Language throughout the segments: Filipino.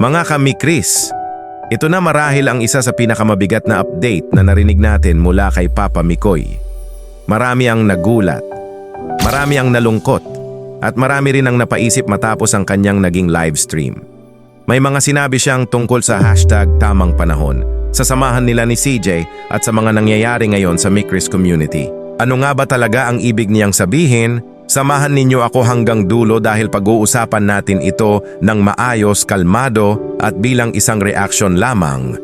Mga kami-Chris, ito na marahil ang isa sa pinakamabigat na update na narinig natin mula kay Papa Mikoy. Marami ang nagulat, marami ang nalungkot, at marami rin ang napaisip matapos ang kanyang naging live stream. May mga sinabi siyang tungkol sa hashtag tamang panahon, sa samahan nila ni CJ at sa mga nangyayari ngayon sa mi-Chris community. Ano nga ba talaga ang ibig niyang sabihin? Samahan ninyo ako hanggang dulo dahil pag-uusapan natin ito ng maayos, kalmado at bilang isang reaction lamang.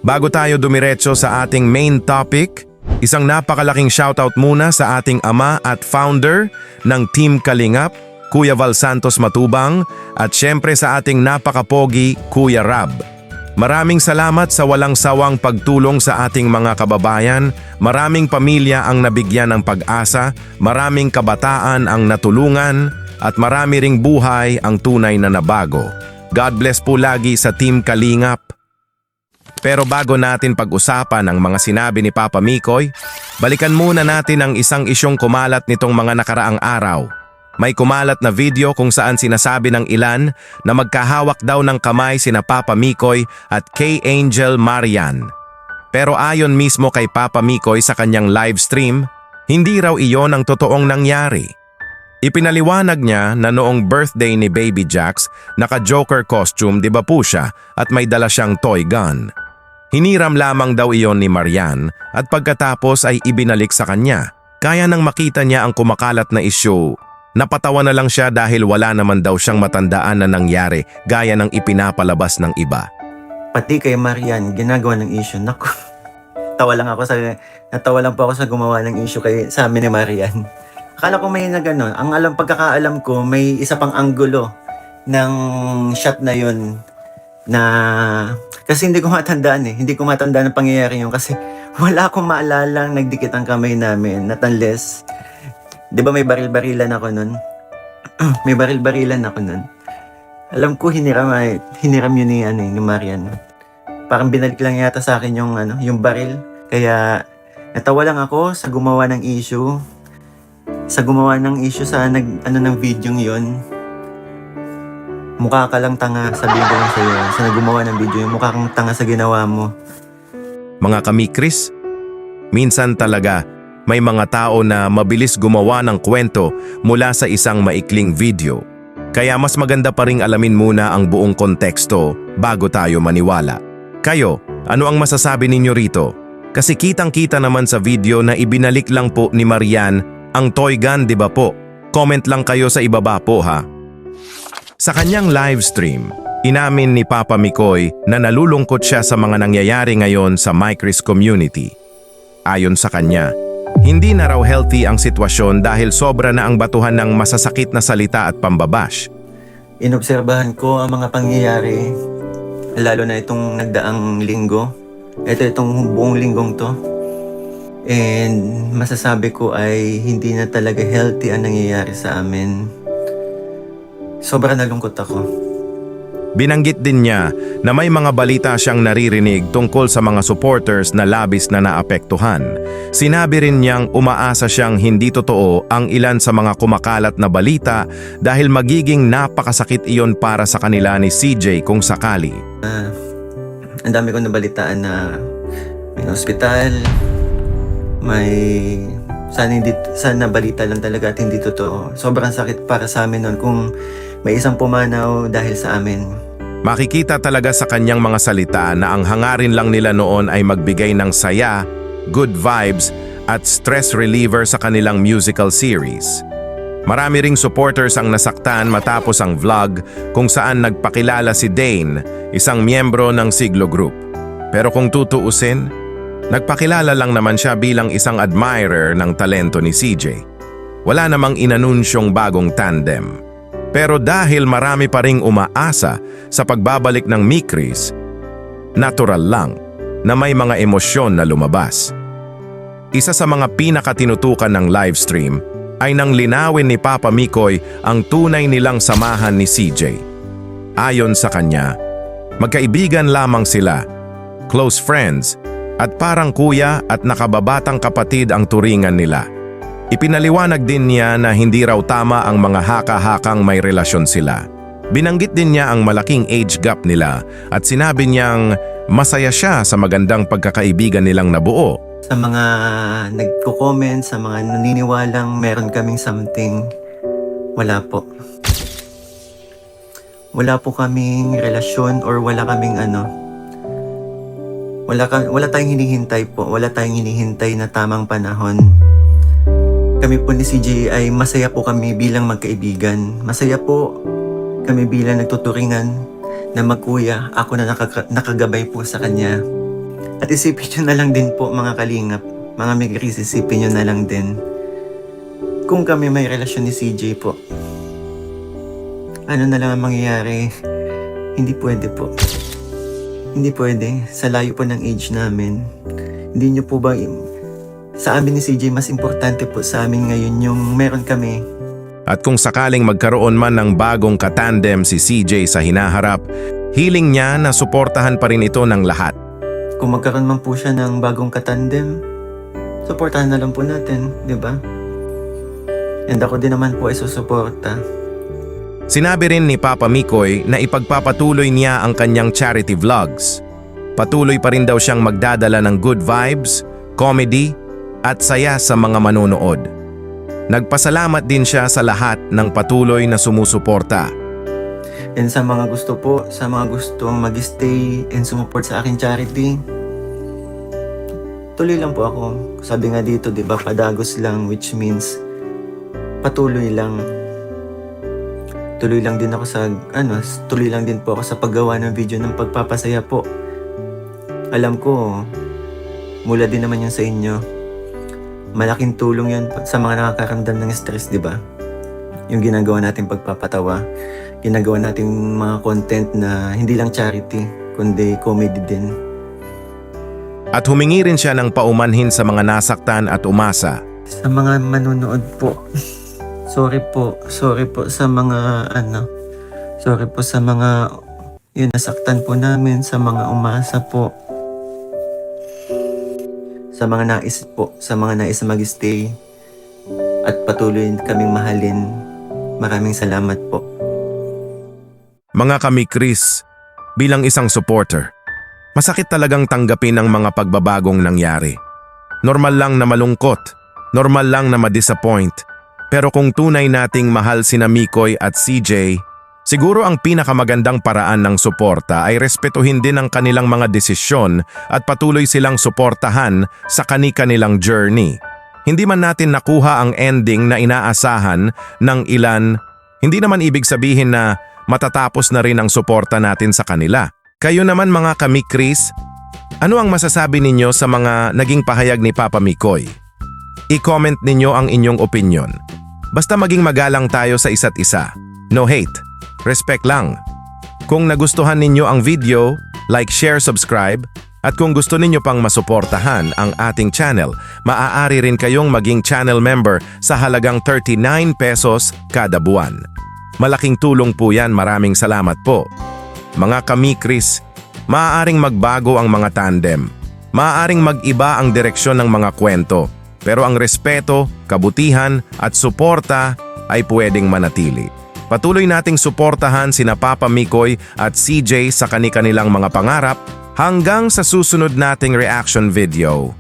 Bago tayo dumiretso sa ating main topic, isang napakalaking shoutout muna sa ating ama at founder ng Team Kalingap, Kuya Val Santos Matubang, at syempre sa ating napakapogi, Kuya Rab. Maraming salamat sa walang sawang pagtulong sa ating mga kababayan, maraming pamilya ang nabigyan ng pag-asa, maraming kabataan ang natulungan, at marami ring buhay ang tunay na nabago. God bless po lagi sa Team Kalingap. Pero bago natin pag-usapan ang mga sinabi ni Papa Mikoy, balikan muna natin ang isang isyong kumalat nitong mga nakaraang araw. May kumalat na video kung saan sinasabi ng ilan na magkahawak daw ng kamay sina Papa Mikoy at kay Angel Marian. Pero ayon mismo kay Papa Mikoy sa kanyang live stream, hindi raw iyon ang totoong nangyari. Ipinaliwanag niya na noong birthday ni Baby Jax, naka-Joker costume, di ba po siya, at may dala siyang toy gun. Hiniram lamang daw iyon ni Marian at pagkatapos ay ibinalik sa kanya. Kaya nang makita niya ang kumakalat na issue, napatawa na lang siya dahil wala naman daw siyang matandaan na nangyari gaya ng ipinapalabas ng iba. Pati kay Marian, ginagawa ng issue. Naku, natawa lang po ako sa gumawa ng issue sa amin ni Marian. Akala ko may pagkakaalam ko, may isa pang anggulo ng shot na yun na kasi hindi ko matandaan Hindi ko matandaan ang pangyayari yun kasi wala akong maalalang nagdikit ang kamay namin. Not unless, di ba may baril-barilan ako nun? May baril-barilan ako nun. Alam ko hiniram yun ni Marian. Parang binalik lang yata sa akin yung baril. Kaya natawa lang ako sa gumawa ng issue. Sa ng video yun. Mukha ka lang tanga, sabihin ko lang sa'yo. Sa gumawa ng video yun, mukha kang tanga sa ginawa mo. Mga kami-Chris, minsan talaga may mga tao na mabilis gumawa ng kwento mula sa isang maikling video. Kaya mas maganda pa ring alamin muna ang buong konteksto bago tayo maniwala. Kayo, ano ang masasabi ninyo rito? Kasi kitang-kita naman sa video na ibinalik lang po ni Marian ang toy gun, di ba po? Comment lang kayo sa ibaba po ha. Sa kanyang live stream, inamin ni Papa Mikoy na nalulungkot siya sa mga nangyayari ngayon sa mi-Chris community. Ayon sa kanya, hindi na raw healthy ang sitwasyon dahil sobra na ang batuhan ng masasakit na salita at pambabash. Inobserbahan ko ang mga pangyayari, lalo na itong nagdaang linggo. Itong buong linggong to. And masasabi ko ay hindi na talaga healthy ang nangyayari sa amin. Sobrang nalungkot ako. Binanggit din niya na may mga balita siyang naririnig tungkol sa mga supporters na labis na naapektuhan. Sinabi rin niyang umaasa siyang hindi totoo ang ilan sa mga kumakalat na balita dahil magiging napakasakit iyon para sa kanila ni CJ kung sakali. Ang dami kong nabalitaan na may hospital, sana balita lang talaga at hindi totoo. Sobrang sakit para sa amin noon kung may isang pumanaw dahil sa amin. Makikita talaga sa kanyang mga salita na ang hangarin lang nila noon ay magbigay ng saya, good vibes at stress reliever sa kanilang musical series. Marami ring supporters ang nasaktan matapos ang vlog kung saan nagpakilala si Dane, isang miyembro ng Siglo Group. Pero kung tutuusin, nagpakilala lang naman siya bilang isang admirer ng talento ni CJ. Wala namang inanunsyong bagong tandem. Pero dahil marami pa ring umaasa sa pagbabalik ng mi-Chris, natural lang na may mga emosyon na lumabas. Isa sa mga pinakatinutukan ng livestream ay nang linawin ni Papa Mikoy ang tunay nilang samahan ni CJ. Ayon sa kanya, magkaibigan lamang sila, close friends, at parang kuya at nakababatang kapatid ang turingan nila. Ipinaliwanag din niya na hindi raw tama ang mga haka-hakang may relasyon sila. Binanggit din niya ang malaking age gap nila at sinabi niyang masaya siya sa magandang pagkakaibigan nilang nabuo. Sa mga nagko-comment, sa mga naniniwalang meron kaming something, wala po. Wala po kaming relasyon or wala kaming wala tayong hinihintay po. Wala tayong hinihintay na tamang panahon. Kami po ni CJ ay masaya po kami bilang magkaibigan. Masaya po kami bilang nagtuturingan na magkuya. Ako na nakagabay po sa kanya. At isipin nyo na lang din po mga kalingap, mga migris, isipin nyo na lang din. Kung kami may relasyon ni CJ po, ano na lang ang mangyayari? Hindi pwede po. Hindi pwede. Sa layo po ng age namin. Hindi nyo po ba... Sa amin ni CJ, mas importante po sa amin ngayon yung meron kami. At kung sakaling magkaroon man ng bagong katandem si CJ sa hinaharap, hiling niya na suportahan pa rin ito ng lahat. Kung magkaroon man po siya ng bagong katandem, suportahan na lang po natin, di ba? And ako din naman po ay susuporta. Sinabi rin ni Papa Mikoy na ipagpapatuloy niya ang kanyang charity vlogs. Patuloy pa rin daw siyang magdadala ng good vibes, comedy, at saya sa mga manonood. Nagpasalamat din siya sa lahat ng patuloy na sumusuporta. And sa mga gusto po, sa mga gustong mag-stay and sumuport sa aking charity, tuloy lang po ako. Sabi nga dito, di ba, padagos lang, which means patuloy lang. Tuloy lang din ako sa, tuloy lang din po ako sa paggawa ng video ng pagpapasaya po. Alam ko, mula din naman yun sa inyo. Malaking tulong yun sa mga nakakaramdam ng stress, di ba? Yung ginagawa natin pagpapatawa. Ginagawa natin mga content na hindi lang charity, kundi comedy din. At humingi rin siya ng paumanhin sa mga nasaktan at umasa. Sa mga manonood po, sorry po sa mga sorry po sa mga yun, nasaktan po namin, sa mga umasa po. Sa mga nais mag-stay at patuloy kaming mahalin. Maraming salamat po. Mga kami Chris, bilang isang supporter, masakit talagang tanggapin ang mga pagbabagong nangyari. Normal lang na malungkot, normal lang na ma-disappoint, pero kung tunay nating mahal sina Mikoy at CJ, siguro ang pinakamagandang paraan ng suporta ay respetuhin din ang kanilang mga desisyon at patuloy silang suportahan sa kani-kanilang journey. Hindi man natin nakuha ang ending na inaasahan ng ilan, hindi naman ibig sabihin na matatapos na rin ang suporta natin sa kanila. Kayo naman mga kami Chris, ano ang masasabi ninyo sa mga naging pahayag ni Papa Mikoy? I-comment ninyo ang inyong opinion. Basta maging magalang tayo sa isa't isa. No hate. Respect lang. Kung nagustuhan ninyo ang video, like, share, subscribe, at kung gusto ninyo pang masuportahan ang ating channel, maaari rin kayong maging channel member sa halagang 39 pesos kada buwan. Malaking tulong po yan, maraming salamat po. Mga kami Chris, maaaring magbago ang mga tandem. Maaaring mag-iba ang direksyon ng mga kwento, pero ang respeto, kabutihan at suporta ay pwedeng manatili. Patuloy nating suportahan sina Papa Mikoy at CJ sa kani-kanilang mga pangarap hanggang sa susunod nating reaction video.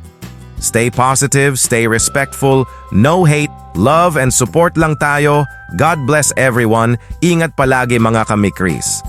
Stay positive, stay respectful, no hate, love and support lang tayo. God bless everyone. Ingat palagi mga kami Chris.